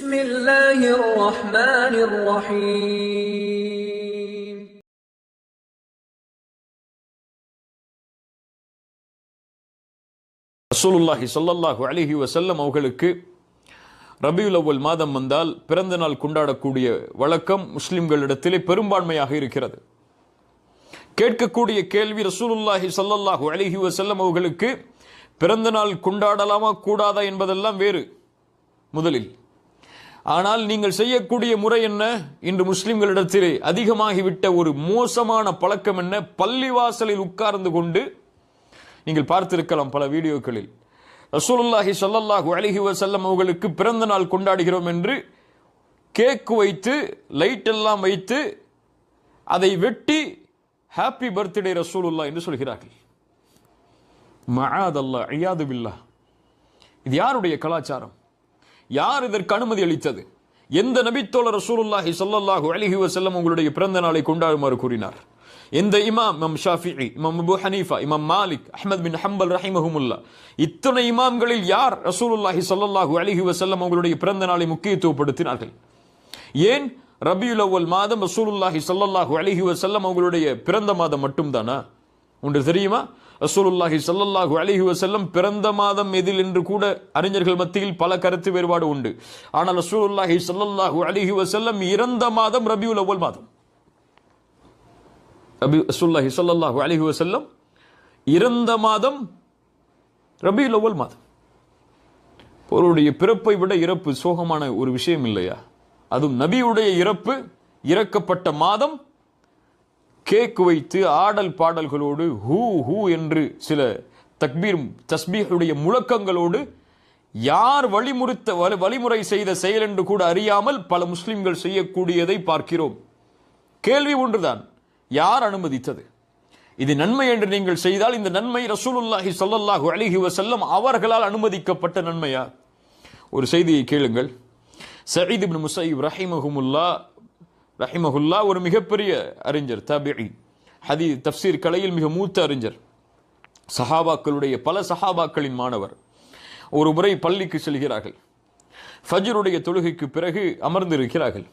بسم الله الرحمن الرحيم ரசூலுல்லாஹி ஸல்லல்லாஹு அலைஹி வஸல்லம் அவர்களுக்கு ரபியுல் அவ்வல் மாதம் வந்தால் பிறந்த நாள் கொண்டாடக்கூடிய வழக்கம் முஸ்லிம்களிடத்திலே பெரும்பான்மையாக இருக்கிறது. கேட்கக்கூடிய கேள்வி, ரசூலுல்லாஹி ஸல்லல்லாஹு அலைஹி வஸல்லம் அவர்களுக்கு பிறந்த நாள் கொண்டாடலாமா கூடாதா என்பதெல்லாம் வேறு முதலில். ஆனால் நீங்கள் செய்யக்கூடிய முறை என்ன? இன்று முஸ்லிம்களிடத்திலே அதிகமாகிவிட்ட ஒரு மோசமான பழக்கம் என்ன? பள்ளிவாசலில் உட்கார்ந்து கொண்டு நீங்கள் பார்த்திருக்கலாம் பல வீடியோக்களில், ரசூலுல்லாஹி ஸல்லல்லாஹு அலைஹி வஸல்லம் அவர்களுக்கு பிறந்த நாள் கொண்டாடுகிறோம் என்று கேக் வைத்து லைட் எல்லாம் வைத்து அதை வெட்டி ஹாப்பி பர்த்டே ரசூலுல்லாஹ் என்று சொல்கிறார்கள். மஆதல்லாஹ் இயாது பில்லாஹ். இது யாருடைய கலாச்சாரம்? யார் இதற்கு அனுமதி அளித்தது? எந்த நபித்தோழர் ரசூலுல்லாஹி ஸல்லல்லாஹு அலைஹி வஸல்லம் உங்களுடைய பிறந்த நாளை கொண்டாடுமாறு கூறினார்? எந்த இமாம்? இமாம் ஷாஃபிஈ, இமாம் அபூ ஹனீஃபா, இமாம் மாலிக், அஹ்மத் பின் ஹம்பல் ரஹிமஹுமுல்லாஹ், இத்தனை இமாம்களில் யார் ரசூலுல்லாஹி ஸல்லல்லாஹு அலைஹி வஸல்லம் உங்களுடைய பிறந்த நாளை முக்கியத்துவப்படுத்தினார்கள்? ஏன் ரபியுல் அவ்வல் மாதம் ரசூலுல்லாஹி ஸல்லல்லாஹு அலைஹி வஸல்லம் அவங்களுடைய பிறந்த மாதம் மட்டும்தானா? ஒன்று தெரியுமா? ரசூலுல்லாஹி ஸல்லல்லாஹு அலைஹி வஸல்லம் பிறந்த மாதம் எதில் என்று கூட அறிஞர்கள் மத்தியில் பல கருத்து வேறுபாடு உண்டு. ஆனால் ரசூலுல்லாஹி ஸல்லல்லாஹு அலைஹி வஸல்லம் இறந்த மாதம் ரபியுல் அவ்வல் மாதம். ரசூலுல்லாஹி ஸல்லல்லாஹு அலைஹி வஸல்லம் இறந்த மாதம் ரபியுல் அவ்வல் மாதம். அவருடைய பிறப்பை விட இறப்பு சோகமான ஒரு விஷயம் இல்லையா? அதுவும் நபியுடைய இறப்பு, இறக்கப்பட்ட மாதம், கேக் வைத்து ஆடல் பாடல்களோடு ஹூ ஹூ என்று சில தக்பீர் தஸ்பீஹுடைய முழக்கங்களோடு யார் வழிமுறை செய்த செயல் என்று கூட அறியாமல் பல முஸ்லிம்கள் செய்யக்கூடியதை பார்க்கிறோம். கேள்வி ஒன்றுதான், யார் அனுமதித்தது? இது நன்மை என்று நீங்கள் செய்தால் இந்த நன்மை ரசூலுல்லாஹி ஸல்லல்லாஹு அலைஹி வஸல்லம் அவர்களால் அனுமதிக்கப்பட்ட நன்மையா? ஒரு செய்தியை கேளுங்கள். சயீத் இப்னு முஸையிப் ரஹிமஹுல்லா ஒரு மிகப்பெரிய அறிஞர், தாபிஈ, ஹதீஸ் தஃப்சீர் கலையில் மிக மூத்த அறிஞர், சஹாபாக்களுடைய பல சஹாபாக்களின் மாணவர். ஒரு முறை பள்ளிக்கு செல்கிறார்கள். ஃபஜ்ருடைய தொழுகைக்கு பிறகு அமர்ந்திருக்கிறார்கள்.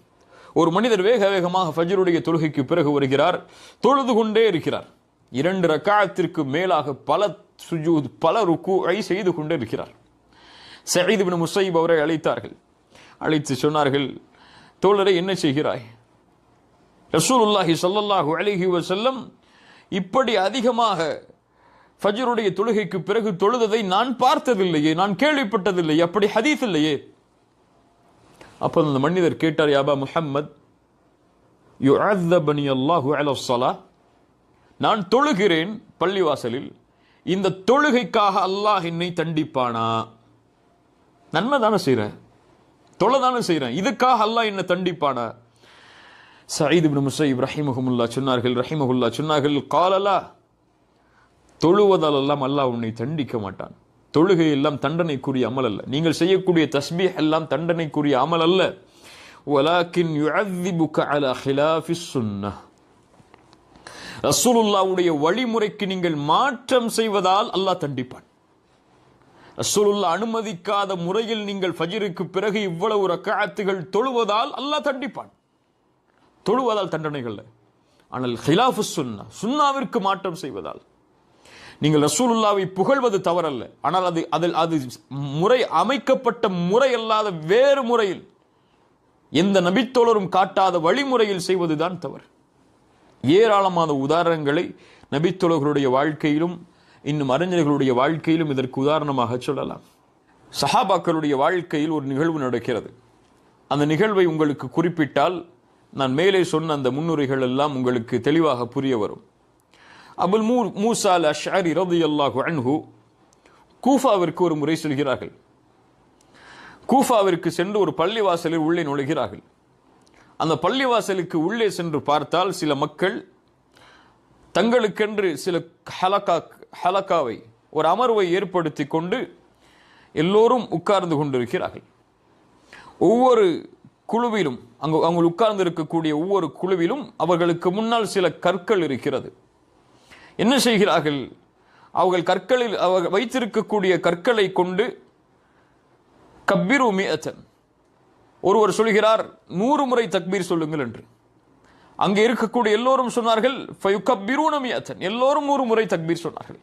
ஒரு மனிதர் வேக வேகமாக ஃபஜ்ருடைய தொழுகைக்கு பிறகு வருகிறார். தொழுது கொண்டே இருக்கிறார். 2 ரக்காஅத்திற்கு மேலாக பல சுஜூத், பல ருக்கூஐ செய்து கொண்டே இருக்கிறார். சயீத் இப்னு முஸையிப் அவரை அழைத்தார்கள். அழைத்து சொன்னார்கள், தோழரை என்ன செய்கிறாய்? ரசூலுல்லாஹி ஸல்லல்லாஹு அலைஹி வஸல்லம் இப்படி அதிகமாக ஃபஜ்ருடைய தொழுகைக்கு பிறகு தொழுததை நான் பார்த்ததில்லையே, நான் கேள்விப்பட்டதில்லையே, அப்படி ஹதீஸ் இல்லையே. அப்போ அந்த மனிதர் கேட்டார், யாபா முஹம்மத், யுஅzzபனி அல்லாஹு அலா ஸலா, நான் தொழுகிறேன் பள்ளிவாசலில், இந்த தொழுகைக்காக அல்லாஹ் என்னை தண்டிப்பானா? நன்மை தானே செய்கிறேன், தொழ தானே செய்கிறேன், இதுக்காக அல்லாஹ் என்ன தண்டிப்பானா? சயீத் இப்னு முஸையிப் ரஹிமஹுல்லாஹ் சொன்னார்கள், காலலா, தொழுவதால் எல்லாம் அல்லாஹ் உன்னை தண்டிக்க மாட்டான். தொழுகை எல்லாம் தண்டனைக்குரிய அமல் அல்ல. நீங்கள் செய்யக்கூடிய தஸ்பீஹ் எல்லாம் தண்டனைக்குரிய அமல் அல்ல. வலாக்கின் யுஅذிபுக அலா ஹிலாஃபிஸ் சுன்னஹ், ரசூலுல்லாஹ்வுடைய வழிமுறைக்கு நீங்கள் மாற்றம் செய்வதால் அல்லாஹ் தண்டிப்பான். ரசூலுல்லாஹ் அனுமதிக்காத முறையில் நீங்கள் ஃபஜ்ருக்கு பிறகு இவ்வளவு ரக்அத்துகள் தொழுவதால் அல்லாஹ் தண்டிப்பான். தொழுவதால் தண்டனைகள். ஆனால் ஹிலாஃபுஸ் சுன்னஹ், சுன்னாவிற்கு மாற்றம் செய்வதால், நீங்கள் ரசூலுல்லாவை புகழ்வது தவறல்ல, ஆனால் அது முறை அமைக்கப்பட்ட முறை அல்லாத வேறு முறையில், எந்த நபித்தோழரும் காட்டாத வழிமுறையில் செய்வதுதான் தவறு. ஏராளமான உதாரணங்களை நபித்தோழர்களுடைய வாழ்க்கையிலும் இன்னும் அறிஞர்களுடைய வாழ்க்கையிலும் இதற்கு உதாரணமாக சொல்லலாம். சஹாபாக்களுடைய வாழ்க்கையில் ஒரு நிகழ்வு நடக்கிறது. அந்த நிகழ்வை உங்களுக்கு குறிப்பிட்டால் நான் மேலே சொன்ன அந்த முன்னுரைகள் எல்லாம் உங்களுக்கு தெளிவாக புரிய வரும். அபுல் மூஸா அல் அஷ்அரி ரலியல்லாஹு அன்ஹு கூஃபாவிற்கு ஒரு முறை செல்கிறார்கள். கூஃபாவிற்கு சென்று ஒரு பள்ளிவாசலில் உள்ளே நுழைகிறார்கள். அந்த பள்ளிவாசலுக்கு உள்ளே சென்று பார்த்தால் சில மக்கள் தங்களுக்கென்று சில ஹலக்காவை, ஒரு அமர்வை ஏற்படுத்தி கொண்டு எல்லோரும் உட்கார்ந்து கொண்டிருக்கிறார்கள். ஒவ்வொரு குழுவிலும், அவங்க உட்கார்ந்து இருக்கக்கூடிய ஒவ்வொரு குழுவிலும் அவர்களுக்கு முன்னால் சில கற்கள் இருக்கிறது. என்ன செய்கிறார்கள்? அவர்கள் கற்களில் வைத்திருக்கக்கூடிய கற்களை கொண்டு கப்பிரு மிஅத்தன், ஒருவர் சொல்கிறார் 100 முறை தக்பீர் சொல்லுங்கள் என்று. அங்கே இருக்கக்கூடிய எல்லோரும் சொன்னார்கள் எல்லோரும் 100 முறை தக்பீர் சொன்னார்கள்.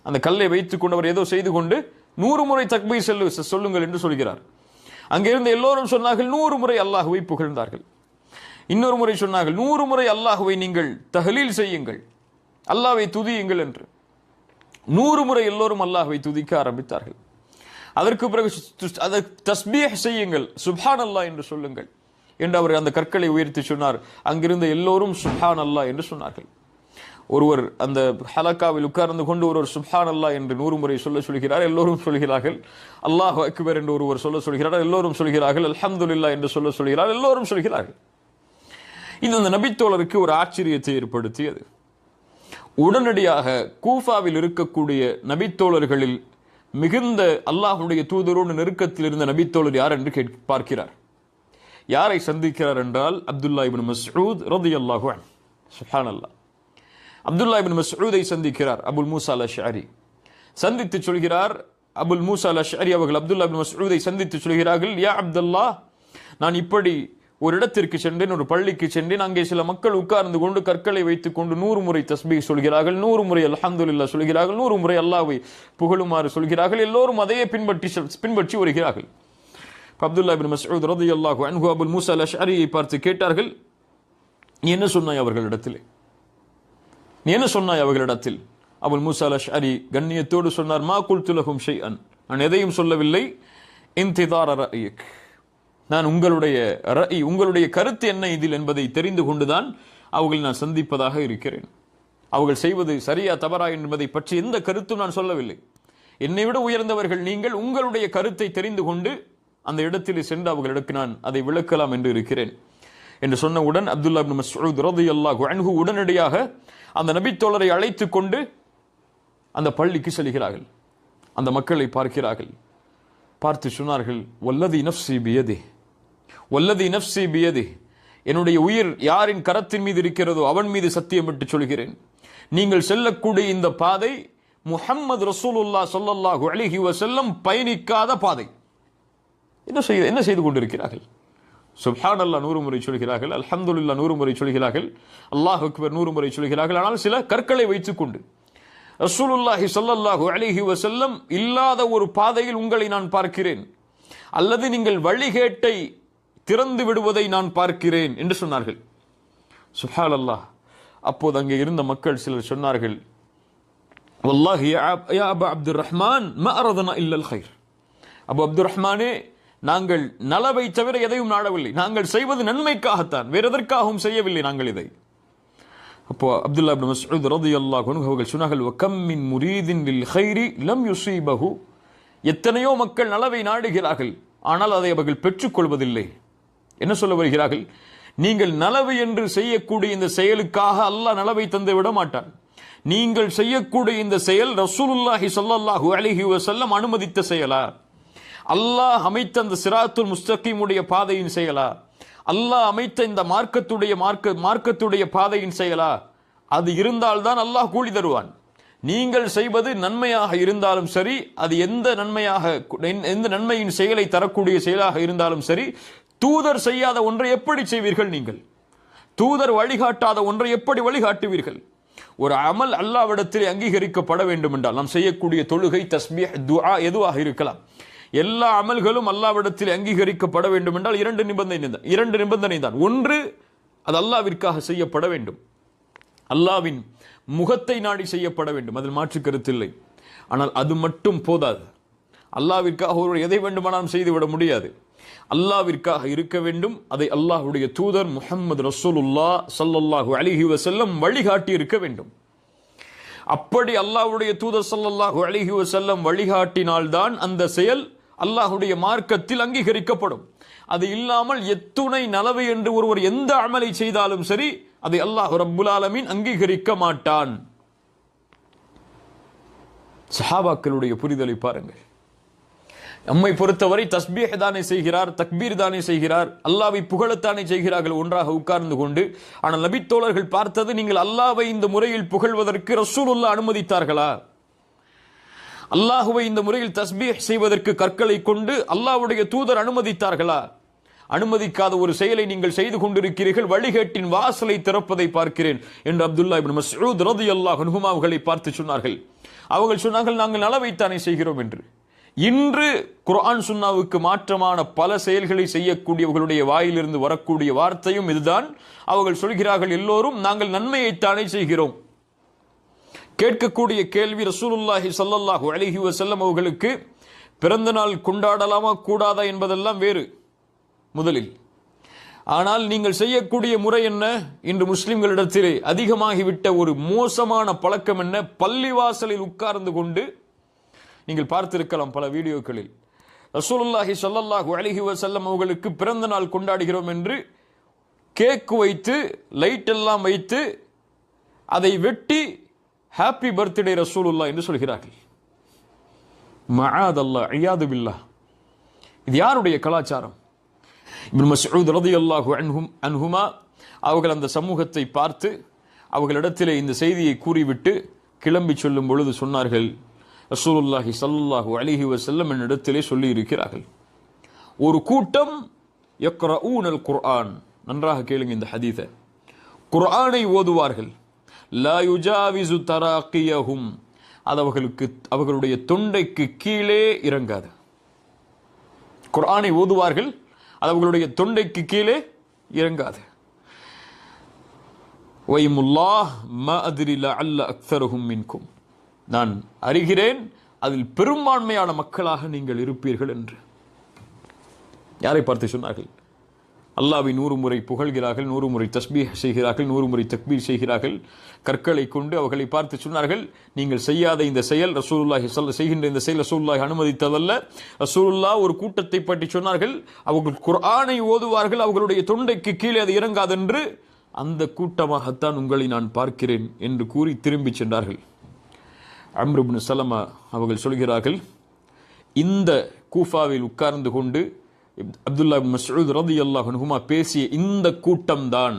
அந்த கல்லை வைத்துக் கொண்டு அவர் ஏதோ செய்து கொண்டு 100 முறை தக்பீர் சொல்லுங்கள் என்று சொல்கிறார். அங்கிருந்து எல்லோரும் சொன்னார்கள் 100 முறை அல்லாஹுவை புகழ்ந்தார்கள். இன்னொரு முறை சொன்னார்கள் 100 முறை அல்லாஹுவை நீங்கள் தஹ்லீல் செய்யுங்கள், அல்லாஹ்வை துதியுங்கள் என்று. 100 முறை எல்லோரும் அல்லாஹ்வை துதிக்க ஆரம்பித்தார்கள். அதற்கு பிறகு தஸ்பீஹ் செய்யுங்கள், சுப்ஹான் அல்லாஹ் என்று சொல்லுங்கள் என்று அவர் அந்த கற்களை உயர்த்தி சொன்னார். அங்கிருந்த எல்லோரும் சுப்ஹான் அல்லாஹ் என்று சொன்னார்கள். ஒருவர் அந்த ஹலக்காவில் உட்கார்ந்து கொண்டு ஒருவர் சுப்ஹான் அல்லாஹ் என்று 100 முறை சொல்கிறார். எல்லோரும் சொல்கிறார்கள் அல்லாஹு அக்பர் என்று ஒருவர் சொல்கிறார். எல்லோரும் சொல்கிறார்கள் அல்ஹம்துலில்லாஹ் என்று சொல்கிறார். எல்லோரும் சொல்கிறார்கள். இது அந்த நபித்தோழருக்கு ஒரு ஆச்சரியத்தை ஏற்படுத்தியது. உடனடியாக கூஃபாவில் இருக்கக்கூடிய நபித்தோழர்களில் மிகுந்த அல்லாஹ்வுடைய தூதரோடு நெருக்கத்தில் இருந்த நபித்தோழர் யார் என்று பார்க்கிறார். யாரை சந்திக்கிறார் என்றால் அப்துல்லா இப்னு மஸ்ஊத் ரலியல்லாஹு அன்ஹு. சுப்ஹானல்லாஹ். அப்துல்லா இப்னு மஸ்ஊதை சந்திக்கிறார். அபுல் மூசா அல்-அஷ்அரி சந்தித்து சொல்கிறார். அபுல் மூசா அல்-அஷ்அரி அவர்கள் அப்துல்லா இப்னு மஸ்ஊதை சந்தித்து சொல்கிறார்கள், யா அப்துல்லா, நான் இப்படி ஒரு இடத்திற்கு சென்றேன், ஒரு பள்ளிக்கு சென்றேன். அங்கே சில மக்கள் உட்கார்ந்து கொண்டு கற்களை வைத்துக் கொண்டு 100 முறை தஸ்பீஹ் சொல்கிறார்கள், 100 முறை அல்ஹம்துலில்லாஹ் சொல்கிறார்கள், 100 முறை அல்லாஹ்வை புகழுமாறு சொல்கிறார்கள். எல்லோரும் அதையே பின்பற்றி வருகிறார்கள். அப்துல்லா இப்னு மஸ்ஊத் ரலியல்லாஹு அன்ஹு அபுல் மூசா அல்-அஷ்அரியை பார்த்து கேட்டார்கள், நீ என்ன சொன்னாய் அவர்களிடத்தில்? நீ என்ன சொன்னாய் அவர்களிடத்தில்? அபுல் மூசா அல்-அஷ்அரி கண்ணியத்தோடு சொன்னார், மா குல்து லஹும் ஷைஅன், நான் எதையும் சொல்லவில்லை. இன்திதார ரஅயிக், நான் உங்களுடைய கருத்து என்ன இதில் என்பதை தெரிந்து கொண்டுதான் அவர்கள் நான் சந்திப்பதாக இருக்கிறேன். அவர்கள் செய்வது சரியா தவறா என்பதை பற்றி எந்த கருத்தும் நான் சொல்லவில்லை. என்னை விட உயர்ந்தவர்கள் நீங்கள், உங்களுடைய கருத்தை தெரிந்து கொண்டு அந்த இடத்தில் சென்று அவர்களுக்கு நான் அதை விளக்கலாம் என்று இருக்கிறேன் என்று சொன்னவுடன் அப்துல்லா இப்னு மஸ்ஊத் ரலியல்லாஹு அன்ஹு உடனடியாக அந்த நபித்தோழரை அழைத்துக் கொண்டு அந்த பள்ளிக்கு செல்கிறார்கள். அந்த மக்களை பார்க்கிறார்கள். பார்த்து சொன்னார்கள், வல்லதி நஃப்ஸி பியதி, வல்லதி நஃப்ஸி பியதி, என்னுடைய உயிர் யாரின் கரத்தின் மீது இருக்கிறதோ அவன் மீது சத்தியமிட்டு சொல்கிறேன், நீங்கள் செல்லக்கூடிய இந்த பாதை முஹம்மது ரசூலுல்லாஹ் ஸல்லல்லாஹு அலைஹி வஸல்லம் பயணிக்காத பாதை. என்ன செய்து கொண்டிருக்கிறார்கள்? சுப்ஹானல்லாஹ் 100 முறை சொல்கிறார்கள், அல்ஹம்துலில்லாஹ் 100 முறை சொல்கிறார்கள், அல்லாஹ் அக்பர் 100 முறை சொல்கிறார்கள். ஆனால் சில கற்களை வைத்துக் கொண்டு ரசூலுல்லாஹி ஸல்லல்லாஹு அலைஹி வஸல்லம் இல்லாத ஒரு பாதையில் உங்களை நான் பார்க்கிறேன், அல்லது நீங்கள் வழிகேட்டை திறந்து விடுவதை நான் பார்க்கிறேன் என்று சொன்னார்கள். சுப்ஹானல்லாஹ். அப்போது அங்கே இருந்த மக்கள் சிலர் சொன்னார்கள், வல்லாஹி யா அபா அப்துர் ரஹ்மான் மா அரதனா இல்லல் கைர், அபு அப்துர் ரஹ்மானே, நாங்கள் நலவை தவிர எதையும் நாடவில்லை, நாங்கள் செய்வது நன்மைக்காகத்தான், வேற எதற்காகவும் செய்யவில்லை நாங்கள் இதை. அப்போ அப்துல்லா இப்னு மஸ்ஊத் ரலியல்லாஹு அன்ஹு அவர்கள் சொன்னார்கள், வகம் மின் முரீதின் லில் கைரி லம் யுஸீபஹு, எத்தனையோ மக்கள் நலவை நாடுகிறார்கள், ஆனால் அதை அவர்கள் பெற்றுக்கொள்வதில்லை. என்ன சொல்ல வருகிறார்கள்? நீங்கள் நலவு என்று செய்யக்கூடிய இந்த செயலுக்காக அல்லாஹ் நலவை தந்து விட மாட்டான். நீங்கள் செய்யக்கூடிய இந்த செயல் ரசூலுல்லாஹி ஸல்லல்லாஹு அலைஹி வஸல்லம் அனுமதித்த செயலா, அல்லாஹ் அமைத்த அந்த சிராத்துல் முஸ்தகீமுடைய பாதையின் செயலா, அல்லாஹ் அமைத்த இந்த மார்க்கத்துடைய பாதையின் செயலா, அது இருந்தால்தான் அல்லாஹ் கூலி தருவான். நீங்கள் செய்வது நன்மையாக இருந்தாலும் சரி, அது எந்த நன்மையின் செயலை தரக்கூடிய செயலாக இருந்தாலும் சரி, தூதர் செய்யாத ஒன்றை எப்படி செய்வீர்கள்? நீங்கள் தூதர் வழிகாட்டாத ஒன்றை எப்படி வழிகாட்டுவீர்கள்? ஒரு அமல் அல்லாஹ்விடத்தில் அங்கீகரிக்கப்பட வேண்டும் என்றால், நாம் செய்யக்கூடிய தொழுகை, தஸ்பீஹ், துஆ எதுவாக இருக்கலாம், எல்லா அமல்களும் அல்லாஹ்விடத்தில் அங்கீகரிக்கப்பட வேண்டும் என்றால் இரண்டு நிபந்தனை தான். ஒன்று, அது அல்லாஹ்விற்காக செய்யப்பட வேண்டும், அல்லாஹ்வின் முகத்தை நாடி செய்யப்பட வேண்டும், அதில் மாற்று கருத்தில்லை. ஆனால் அது மட்டும் போதாது. அல்லாஹ்விற்காக ஒருவர் எதை வேண்டுமானாலும் செய்துவிட முடியாது. அல்லாஹ்விற்காக இருக்க வேண்டும். அதை அல்லாஹ்வுடைய தூதர் முஹம்மது ரசூலுல்லாஹ் ஸல்லல்லாஹு அலைஹி வஸல்லம் வழிகாட்டி இருக்க வேண்டும். அப்படி அல்லாஹ்வுடைய தூதர் ஸல்லல்லாஹு அலைஹி வஸல்லம் வழிகாட்டினால்தான் அந்த செயல் அல்லாஹ்வுடைய மார்க்கத்தில் அங்கீகரிக்கப்படும். அது இல்லாமல் எத்துணை நலவு என்று ஒருவர் எந்த அமலை செய்தாலும் சரி, அதை அல்லாஹ் ரப்புல் ஆலமீன் அங்கீகரிக்க மாட்டான். சஹாபாக்களுடைய புரிதலை பாருங்கள். நம்மை பொறுத்தவரை தஸ்பீஹ் தானே செய்கிறார், தக்பீர் தானே செய்கிறார், அல்லாஹ்வை புகழத்தானே செய்கிறார்கள் ஒன்றாக உட்கார்ந்து கொண்டு. ஆனால் நபித்தோழர்கள் பார்த்தது, நீங்கள் அல்லாஹ்வை இந்த முறையில் புகழ்வதற்கு ரசூலுல்லாஹ் அனுமதித்தார்களா? அல்லாஹ்வை இந்த முறையில் தஸ்பீஹ் செய்வதற்கு கற்களை கொண்டு அல்லாஹ்வுடைய தூதர் அனுமதித்தார்களா? அனுமதிக்காத ஒரு செயலை நீங்கள் செய்து கொண்டிருக்கிறீர்கள், வழிகேட்டின் வாசலை திறப்பதை பார்க்கிறேன் என்று அப்துல்லா இப்னு மஸ்ஊத் ரலியல்லாஹு அன்ஹு அவர்களை பார்த்து சொன்னார்கள். அவர்கள் சொன்னார்கள், நாங்கள் நலவைத்தானே செய்கிறோம் என்று. இன்று குர்ஆன் சுன்னாவுக்கு மாற்றமான பல செயல்களை செய்யக்கூடியவர்களுடைய வாயிலிருந்து வரக்கூடிய வார்த்தையும் இதுதான். அவர்கள் சொல்கிறார்கள், எல்லோரும் நாங்கள் நன்மையைத்தானே செய்கிறோம். கேட்கக்கூடிய கேள்வி, ரசூலுல்லாஹி ஸல்லல்லாஹு அலைஹி வஸல்லம் அவர்களுக்கு பிறந்த நாள் கொண்டாடலாமா கூடாதா என்பதெல்லாம் வேறு முதலில். ஆனால் நீங்கள் செய்யக்கூடிய முறை என்ன? இன்று முஸ்லிம்களிடத்திலே அதிகமாகிவிட்ட ஒரு மோசமான பழக்கம் என்ன? பள்ளிவாசலில் உட்கார்ந்து கொண்டு, நீங்கள் பார்த்திருக்கலாம் பல வீடியோக்களில், ரசூலுல்லாஹி ஸல்லல்லாஹு அலைஹி வஸல்லம் அவர்களுக்கு பிறந்த நாள் கொண்டாடுகிறோம் என்று கேக் வைத்து லைட் எல்லாம் வைத்து அதை வெட்டி ஹாப்பி பர்த்டே ரசூலுல்லாஹ் என்று சொல்கிறார்கள். மஆதல்லாஹ் இயாது பில்லாஹ். இது யாருடைய கலாச்சாரம்? இப்னு மஸ்ஊத் ரலியல்லாஹு அன்ஹுமா அவர்கள் அந்த சமூகத்தை பார்த்து அவர்களிடத்திலே இந்த செய்தியை கூறிவிட்டு கிளம்பி சொல்லும் பொழுது சொன்னார்கள், ரசூலுல்லாஹி ஸல்லல்லாஹு அலைஹி வஸல்லம் என்னிடத்திலே சொல்லி இருக்கிறார்கள், ஒரு கூட்டம் யக்ரஊனல் குர்ஆன், நன்றாக கேளுங்க இந்த ஹதீஸை, குர்ஆனை ஓதுவார்கள், லா யுஜாவிசு தராக்கியஹும், அது அவர்களுடைய தொண்டைக்கு கீழே இறங்காது. குர்ஆனை ஓதுவார்கள், அது அவர்களுடைய தொண்டைக்கு கீழே இறங்காது. வைமுல்லாஹ் மா அத்ரி லஅல்ல அக்ஸருஹும் மின்கும், நான் அறிகிறேன் அதில் பெரும்பான்மையான மக்களாக நீங்கள் இருப்பீர்கள் என்று. யாரை பார்த்து சொன்னார்கள்? அல்லாஹ்வை 100 முறை புகழ்கிறார்கள், 100 முறை தஸ்பீஹ் செய்கிறார்கள், 100 முறை தக்பீர் செய்கிறார்கள். கற்களை கொண்டு அவர்களை பார்த்து சொன்னார்கள், நீங்கள் செய்யாத இந்த செயல் ரசூலுல்லாஹி செய்கின்ற இந்த செயல் ரசூலுல்லாஹி அனுமதித்ததல்ல. ரசூலுல்லாஹ் ஒரு கூட்டத்தை பற்றி சொன்னார்கள், அவர்கள் குர்ஆனை ஓதுவார்கள், அவர்களுடைய தொண்டைக்கு கீழே அது இறங்காதென்று, அந்த கூட்டமாகத்தான் உங்களை நான் பார்க்கிறேன் என்று கூறி திரும்பி சென்றார்கள். அம்ர் இப்னு சலமா அவர்கள் சொல்கிறார்கள், இந்த கூஃபாவில் உட்கார்ந்து கொண்டு அப்துல்லா இப்னு மஸ்ஊத் ரலியல்லாஹு அன்ஹுமா பேசிய இந்த கூட்டம்தான்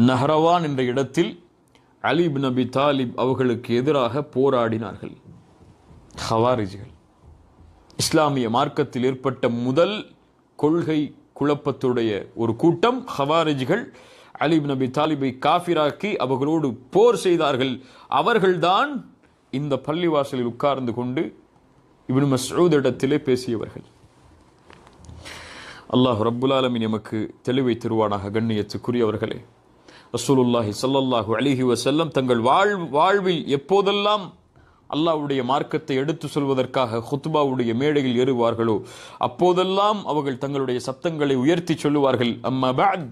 நஹ்ரவான் என்ற இடத்தில் அலி இப்னு அபி தாலிப் அவர்களுக்கு எதிராக போராடினார்கள். ஹவாரிஜிகள், இஸ்லாமிய மார்க்கத்தில் ஏற்பட்ட முதல் கொள்கை குழப்பத்துடைய ஒரு கூட்டம் ஹவாரிஜிகள் அலி இப்னு அபி தாலிபை காஃபிராக்கி அவர்களோடு போர் செய்தார்கள். அவர்கள்தான் இந்த பள்ளிவாசலில் உட்கார்ந்து கொண்டு இப்னு மஸ்ஊத் இடத்திலே பேசியவர்கள். அல்லாஹ் ரப்புல் ஆலமீன் எமக்கு தெளிவை தருவானாக. கண்ணியத்துக்குரியவர்களே, ரசூலுல்லாஹி ஸல்லல்லாஹு அலைஹி வஸல்லம் தங்கள் வாழ்வில் எப்போதெல்லாம் அல்லாஹ்வுடைய மார்க்கத்தை எடுத்து சொல்வதற்காக ஹுத்பாவுடைய மேடையில் ஏறுவார்களோ அப்போதெல்லாம் அவர்கள் தங்களுடைய சத்தங்களை உயர்த்தி சொல்லுவார்கள், அம்மா பஅத்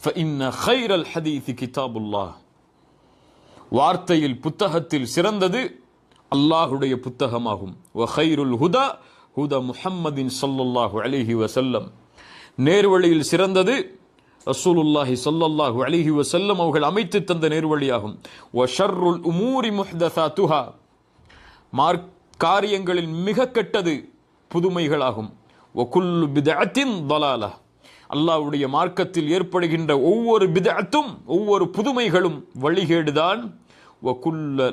ஃபஇன்ன கைரல் ஹதீஸி கிதாபுல்லாஹ், வார்த்தையில் புத்தகத்தில் சிறந்தது அல்லாஹுடைய புத்தகமாகும். வ கைருல் ஹுதா ஹுதா முஹம்மதின் ஸல்லல்லாஹு அலைஹி வஸல்லம், நேர்வழியில் சிறந்தது ரசூலுல்லாஹி ஸல்லல்லாஹு அலைஹி வஸல்லம் அவர்கள் அமைத்து தந்த நேர்வழியாகும். வ ஷர்ருல் உமூரி முஹ்தஸாத்துஹா, காரியங்களில் மிக கெட்டது புதுமைகளாகும். வ குல்லு பித்அத்தின் ضலாலா, அல்லாஹ்வுடைய மார்க்கத்தில் ஏற்படுகின்ற ஒவ்வொரு பித்அத்தும் ஒவ்வொரு புதுமைகளும் வழிகேடுதான். வ குல்லு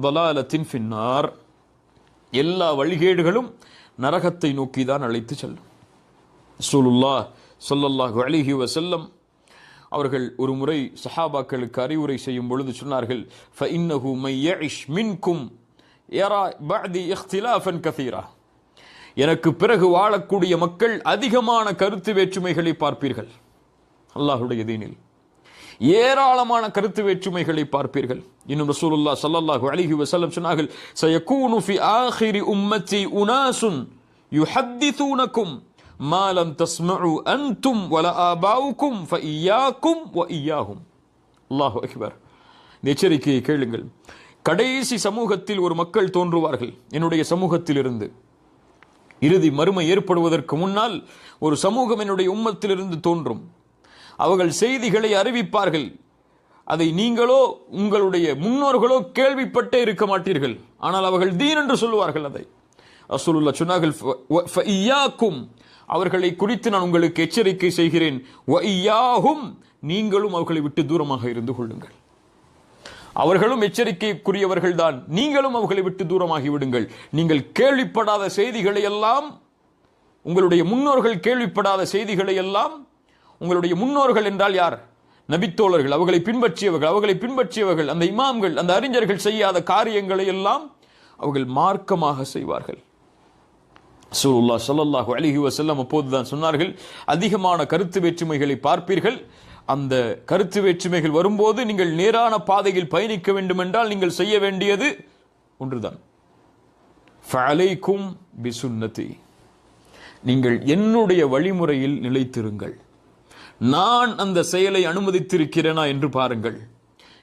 ضலாலத்தின் ஃபின்னார், எல்லா வழிகேடுகளும் நரகத்தை நோக்கிதான் அழைத்து செல்லும். ரசூலுல்லாஹ் ஸல்லல்லாஹு அலைஹி வஸல்லம் அவர்கள் ஒரு முறை சஹாபாக்களுக்கு அறிவுரை செய்யும் பொழுது சொன்னார்கள், ஃபஇன்னஹு மை யஇஷ் மின்கும் யரா பஅதி இக்திலாஃபன் கஸீரா, எனக்கு பிறகு வாழக்கூடிய மக்கள் அதிகமான கருத்து வேற்றுமைகளை பார்ப்பீர்கள். அல்லாஹ்வுடைய தீனில் ஏராளமான கருத்து வேற்றுமைகளை பார்ப்பீர்கள். இன்னும் ரசூலுல்லாஹ் ஸல்லல்லாஹு அலைஹி வஸல்லம் சொன்னார்கள், சயகூனு ஃபி ஆகிரி உம்மத்தி உனாசுன் யுஹத்திஸூனகும் மா லம் தஸ்மஉ அன்தும் வலா ஆபாவுக்கும் ஃபஇய்யாக்கும் வ இய்யாஹும். அல்லாஹு அக்பர். இந்த எச்சரிக்கையை கேளுங்கள். கடைசி சமூகத்தில் ஒரு மக்கள் தோன்றுவார்கள் என்னுடைய சமூகத்திலிருந்து. இறுதி மறுமை ஏற்படுவதற்கு முன்னால் ஒரு சமூகம் என்னுடைய உம்மத்திலிருந்து தோன்றும். அவர்கள் செய்திகளை அறிவிப்பார்கள், அதை நீங்களோ உங்களுடைய முன்னோர்களோ கேள்விப்பட்டே இருக்க மாட்டீர்கள். ஆனால் அவர்கள் தீன் என்று சொல்லுவார்கள். அதை ரசூலுல்லாஹ் சொன்னார்கள், ஃபஇய்யாக்கும், அவர்களை குறித்து நான் உங்களுக்கு எச்சரிக்கை செய்கிறேன், வ இய்யாஹும், நீங்களும் அவர்களை விட்டு தூரமாக இருந்து கொள்ளுங்கள். அவர்களும் எச்சரிக்கைக்குரியவர்கள் தான், நீங்களும் அவர்களை விட்டு தூரமாகி விடுங்கள். நீங்கள் கேள்விப்படாத செய்திகளை எல்லாம் உங்களுடைய முன்னோர்கள் கேள்விப்படாத செய்திகளை எல்லாம், உங்களுடைய முன்னோர்கள் என்றால் யார்? நபித்தோழர்கள், அவர்களை பின்பற்றியவர்கள், அந்த இமாம்கள், அந்த அறிஞர்கள் செய்யாத காரியங்களை எல்லாம் அவர்கள் மார்க்கமாக செய்வார்கள். ரசூலுல்லாஹ் ஸல்லல்லாஹு அலைஹி வஸல்லம் அப்போதுதான் சொன்னார்கள், அதிகமான கருத்து வேற்றுமைகளை பார்ப்பீர்கள். அந்த கருத்து வேற்றுமைகள் வரும்போது நீங்கள் நேரான பாதையில் பயணிக்க வேண்டும் என்றால் நீங்கள் செய்ய வேண்டியது ஒன்றுதான், ஃபஅலைக்கும் பிசுன்னதி, நீங்கள் என்னுடைய வழிமுறையில் நிலைத்திருங்கள். நான் அந்த செயலை அனுமதித்திருக்கிறேனா என்று பாருங்கள்,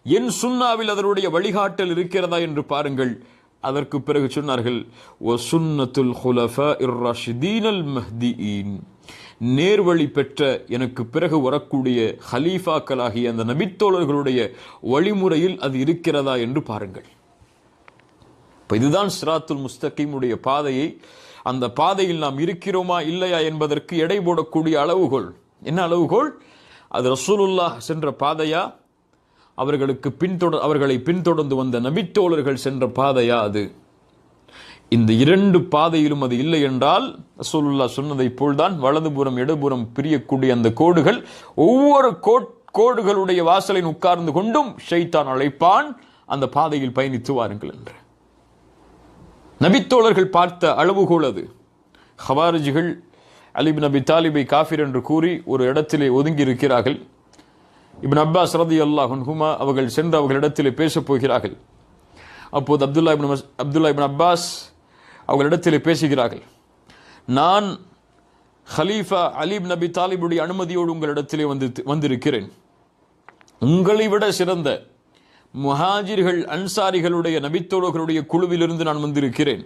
என் சுன்னாவில் அதனுடைய வழிகாட்டல் இருக்கிறதா என்று பாருங்கள். அதற்கு பிறகு சொன்னார்கள், வசுன்னத்துல் குலஃபாஇர் ராஷிதீனல் மஹ்தியின், நேர்வழி பெற்ற எனக்கு பிறகு வரக்கூடிய ஹலீஃபாக்களாகிய அந்த நபித்தோழர்களுடைய வழிமுறையில் அது இருக்கிறதா என்று பாருங்கள். இதுதான் சிராத்துல் முஸ்தகீமுடைய பாதையை, அந்த பாதையில் நாம் இருக்கிறோமா இல்லையா என்பதற்கு எடை போடக்கூடிய அளவுகோல். என்ன அளவுகோல்? அது ரசூலுல்லாஹ் சென்ற பாதையா, அவர்களை பின்தொடர்ந்து வந்த நபித்தோழர்கள் சென்ற பாதையா? அது இந்த இரண்டு பாதையிலும் அது இல்லை என்றால் ரசூலுல்லாஹ் சொன்னதை போல்தான் வலதுபுறம் இடதுபுறம் பிரியக்கூடிய அந்த கோடுகள், ஒவ்வொரு கோடுகளுடைய வாசலில் உட்கார்ந்து கொண்டும் ஷைத்தான் அழைப்பான், அந்த பாதையில் பயணித்து வாருங்கள் என்று. நபித்தோழர்கள் பார்த்த அளவுகோல் அது. ஹவாரிஜிகள் அலி இப்னு அபி தாலிபை காஃபிர் என்று கூறி ஒரு இடத்திலே ஒதுங்கி இருக்கிறார்கள். இப்னு அப்பாஸ் ரலியல்லாஹு அன்ஹுமா அவர்கள் சென்று அவர்களிடத்திலே பேசப் போகிறார்கள். அப்போது அப்துல்லா இப்னு அப்பாஸ் அவர்களிடத்திலே பேசுகிறார்கள், நான் ஹலீஃபா அலி இப்னு அபி தாலிபுடைய அனுமதியோடு உங்களிடத்திலே வந்திருக்கிறேன். உங்களை விட சிறந்த முஹாஜிர்கள் அன்சாரிகளுடைய நபித்தோழர்களுடைய குழுவிலிருந்து நான் வந்திருக்கிறேன்.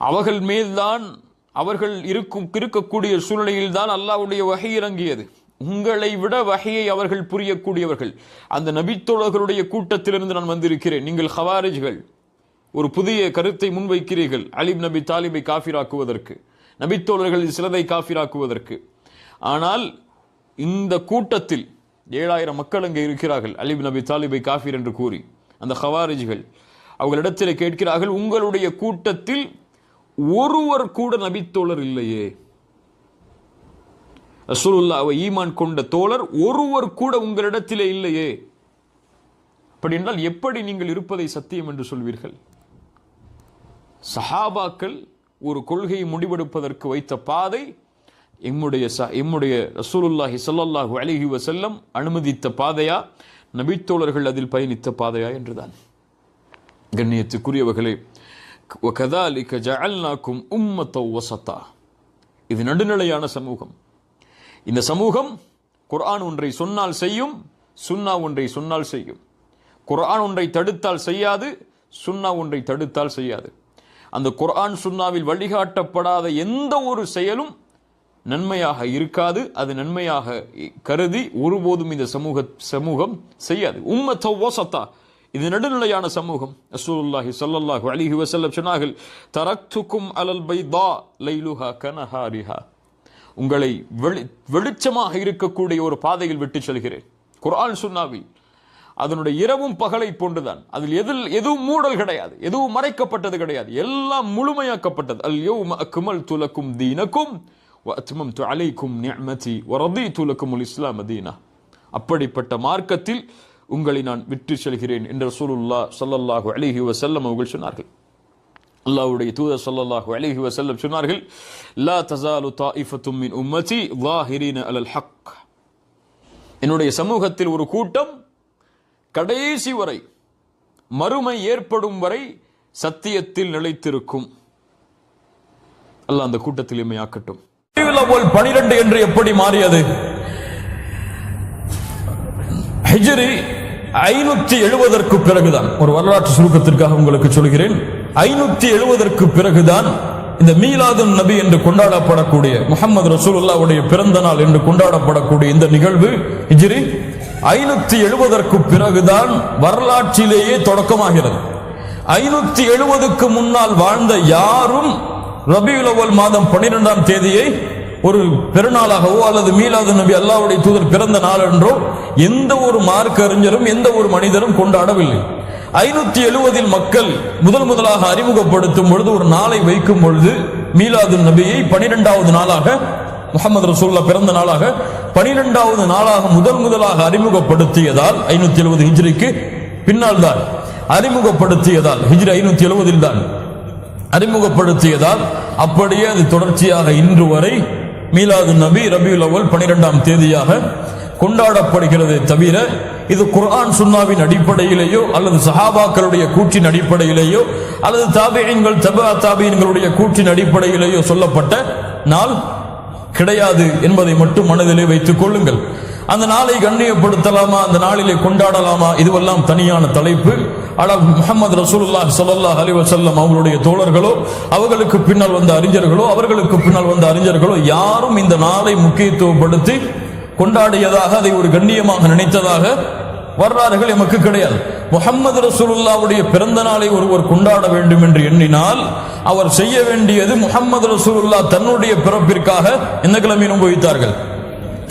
அவர்கள் மேல்தான், அவர்கள் இருக்கக்கூடிய சூழ்நிலையில் தான் அல்லாஹ்வுடைய வஹி இறங்கியது. உங்களை விட வஹியை அவர்கள் புரியக்கூடியவர்கள். அந்த நபித்தோழர்களுடைய கூட்டத்திலிருந்து நான் வந்திருக்கிறேன். நீங்கள் ஹவாரிஜ்கள் ஒரு புதிய கருத்தை முன்வைக்கிறீர்கள், அலி இப்னு அபி தாலிபை காஃபிராக்குவதற்கு, நபித்தோழர்களில் சிலரை காஃபிராக்குவதற்கு. ஆனால் இந்த கூட்டத்தில் 7000 மக்கள் அங்கே இருக்கிறார்கள், அலி இப்னு அபி தாலிபை காஃபிர் என்று கூறி. அந்த ஹவாரிஜ்கள் அவர்களிடத்தில் கேட்கிறார்கள், உங்களுடைய கூட்டத்தில் ஒருவர் கூட நபித்தோழர் இல்லையே, ரசூலுல்லாஹ்வை ஈமான் கொண்ட தோழர் ஒருவர் கூட உங்களிடத்திலே இல்லையே, அப்படி என்றால் எப்படி நீங்கள் இருப்பதை சத்தியம் என்று சொல்வீர்கள்? சஹாபாக்கள் ஒரு கொள்கையை முடிவெடுப்பதற்கு வைத்த பாதை எம்முடைய ரசூலுல்லாஹி ஸல்லல்லாஹு அலைஹி வஸல்லம் அனுமதித்த பாதையா, நபித்தோழர்கள் அதில் பயணித்த பாதையா என்றுதான். கண்ணியத்துக்குரியவர்களே, وَكَذَلِكَ جَعَلْنَاكُمْ أُمَّةً وَسَطًا, இது நடுநிலையான சமூகம். இந்த சமூகம் குர்ஆன் ஒன்றை சொன்னால் செய்யும், சுன்னா ஒன்றை சொன்னால் செய்யும். குர்ஆன் ஒன்றை தடுத்தால் செய்யாது, சுன்னா ஒன்றை தடுத்தால் செய்யாது. அந்த குர்ஆன் சுன்னாவில் வழிகாட்டப்படாத எந்த ஒரு செயலும் நன்மையாக இருக்காது. அது நன்மையாக கருதி ஒருபோதும் இந்த சமூகம் செய்யாது. உம்மத்த வஸத்தா, இது நடுநிலையான சமூகம். ரசூலுல்லாஹி ஸல்லல்லாஹு அலைஹி வஸல்லம் சொன்னார்கள், தரக்துக்கும் அலல் பைதா லைலுஹா கனஹாரிஹா, உங்களை வெளிச்சமாக இருக்கக்கூடிய ஒரு பாதையில் விட்டு செல்கிறேன். குர்ஆன் சுன்னாவில் அதனுடைய இரவும் பகலை போன்றுதான். அதில் எதுவும் மூடல் கிடையாது, எதுவும் மறைக்கப்பட்டது கிடையாது, எல்லாம் முழுமையாக்கப்பட்டது. அல் யௌம அக்மல்து லக்கும் தீனக்கும் வ அத்மம்து அலைக்கும் நிஅமதி வ ரதீது லக்குமுல் இஸ்லாம் தீனா, அப்படிப்பட்ட மார்க்கத்தில் உங்களை நான் விட்டு செல்கிறேன் என்று ரசூலுல்லாஹ் ஸல்லல்லாஹு அலைஹி வஸல்லம் அவர்கள் சொன்னார்கள். அல்லாஹ்வுடைய தூதர் ஸல்லல்லாஹு அலைஹி வஸல்லம் சொன்னார்கள், லா தஸாலு தாயிஃபத்தும் மின் உம்மதி ஸாஹிரீன அலல் ஹக், என்னுடைய சமூகத்தில் ஒரு கூட்டம் கடைசி வரை, மறுமை ஏற்படும் வரை சத்தியத்தில் நிலைத்திருக்கும். அல்லாஹ் அந்த கூட்டத்தில் எம்மையாக்கட்டும். 12 என்று எப்படி மாறியது? ஹிஜ்ரி 570 பிறகுதான், ஒரு வரலாற்று சுருக்கத்திற்காக உங்களுக்கு சொல்கிறேன், 570 பிறகுதான் இந்த மீலாதுன் நபி என்று கொண்டாடப்படக்கூடிய, முஹம்மது ரசூலுல்லாஹ்வுடைய பிறந்த நாள் என்று கொண்டாடப்படக்கூடிய இந்த நிகழ்வு ஹிஜ்ரி 570 பிறகுதான் வரலாற்றிலேயே தொடக்கமாகிறது. 570க்கு முன்னால் வாழ்ந்த யாரும் ரபியுல் அவ்வல் மாதம் 12ஆம் தேதியை ஒரு பெருநாளாகவோ அல்லது மீலாது நபி அல்லாஹ்வுடைய தூதர் பிறந்த நாள் என்றோ எந்த ஒரு மார்க்க அறிஞரும் எந்த ஒரு மனிதரும் கொண்டாடவில்லை. 570 மக்கள் முதலாக அறிமுகப்படுத்தும் பொழுது ஒரு நாளை வைக்கும் பொழுது மீலாது நபியை 12வது நாளாக முஹம்மது ரசூலுல்லாஹ் பிறந்த நாளாக 12வது நாளாக முதலாக அறிமுகப்படுத்தியதால் 570 ஹிஜ்ரிக்கு பின்னால் தான் அறிமுகப்படுத்தியதால் ஹிஜ்ரி 570 தான் அறிமுகப்படுத்தியதால் அப்படியே அது தொடர்ச்சியாக இன்று வரை மீலாது நபி ரபியுல் அவ்வல் 12ஆம் தேதியாக கொண்டாடப்படுகிறது. தவிர இது குர்ஆன் சுன்னாவின் அடிப்படையிலேயோ அல்லது சஹாபாக்களுடைய கூற்றின் அடிப்படையிலேயோ அல்லது தாபிஈன்கள் தபா தாபிஈன்களுடைய கூற்றின் அடிப்படையிலேயோ சொல்லப்பட்ட நாள் கிடையாது என்பதை மட்டும் மனதிலே வைத்துக் கொள்ளுங்கள். அந்த நாளை கண்ணியப்படுத்தலாமா, அந்த நாளிலே கொண்டாடலாமா, இதுவெல்லாம் தனியான தலைப்பு. ஆனால் முஹம்மது ரசூலுல்லாஹி ஸல்லல்லாஹு அலைஹி வஸல்லம் அவர்களுடைய தோழர்களோ அவர்களுக்கு பின்னால் வந்த அறிஞர்களோ அவர்களுக்கு பின்னால் வந்த அறிஞர்களோ யாரும் இந்த நாளை முக்கியத்துவப்படுத்தி கொண்டாடியதாக அதை ஒரு கண்ணியமாக நினைத்ததாக வரலாறுகள் எமக்கு கிடையாது. முஹம்மது ரசூலுல்லாஹ்வுடைய பிறந்த நாளை ஒருவர் கொண்டாட வேண்டும் என்று எண்ணினால் அவர் செய்ய வேண்டியது முஹம்மது ரசூலுல்லாஹ் தன்னுடைய பிறப்பிற்காக எந்த கிழமை நோன்பு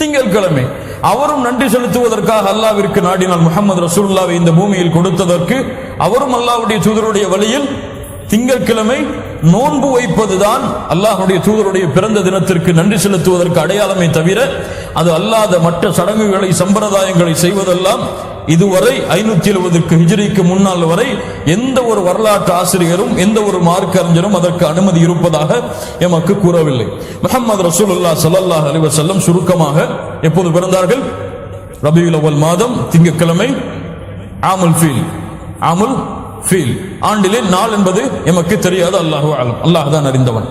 திங்கட்கிழமை. அவரும் நன்றி செலுத்துவதற்காக அல்லாஹ்விற்கு நாடினால் முஹம்மது ரசூலுல்லாஹ்வை இந்த பூமியில் கொடுத்ததற்கு அவரும் அல்லாஹ்வுடைய தூதருடைய வழியில் திங்கட்கிழமை நோன்பு வைப்பதுதான் அல்லாஹ்வுடைய தூதருடைய பிறந்த தினத்திற்கு நன்றி செலுத்துவதற்கு அடையாளமே தவிர அது அல்லாத மற்ற சடங்குகளை சம்பிரதாயங்களை செய்வதெல்லாம் இதுவரை 570 ஹிஜ்ரிக்கு முன்னால் வரை எந்த ஒரு வரலாற்று ஆசிரியரும் எந்த ஒரு மார்க்க அறிஞரும் அதற்கு அனுமதி இருப்பதாக எமக்கு கூறவில்லை. முஹம்மது ரசூலுல்லாஹ் ஸல்லல்லாஹு அலைஹி வஸல்லம் சுருக்கமாக எப்போது பிறந்தார்கள்? ரபியுல் அவ்வல் மாதம் திங்கட்கிழமை ஆமுல் ஃபீல் ஆண்டிலே நாள் என்பது எமக்கு தெரியாது. அல்லாஹு அலம், அல்லாஹ் தான் அறிந்தவன்.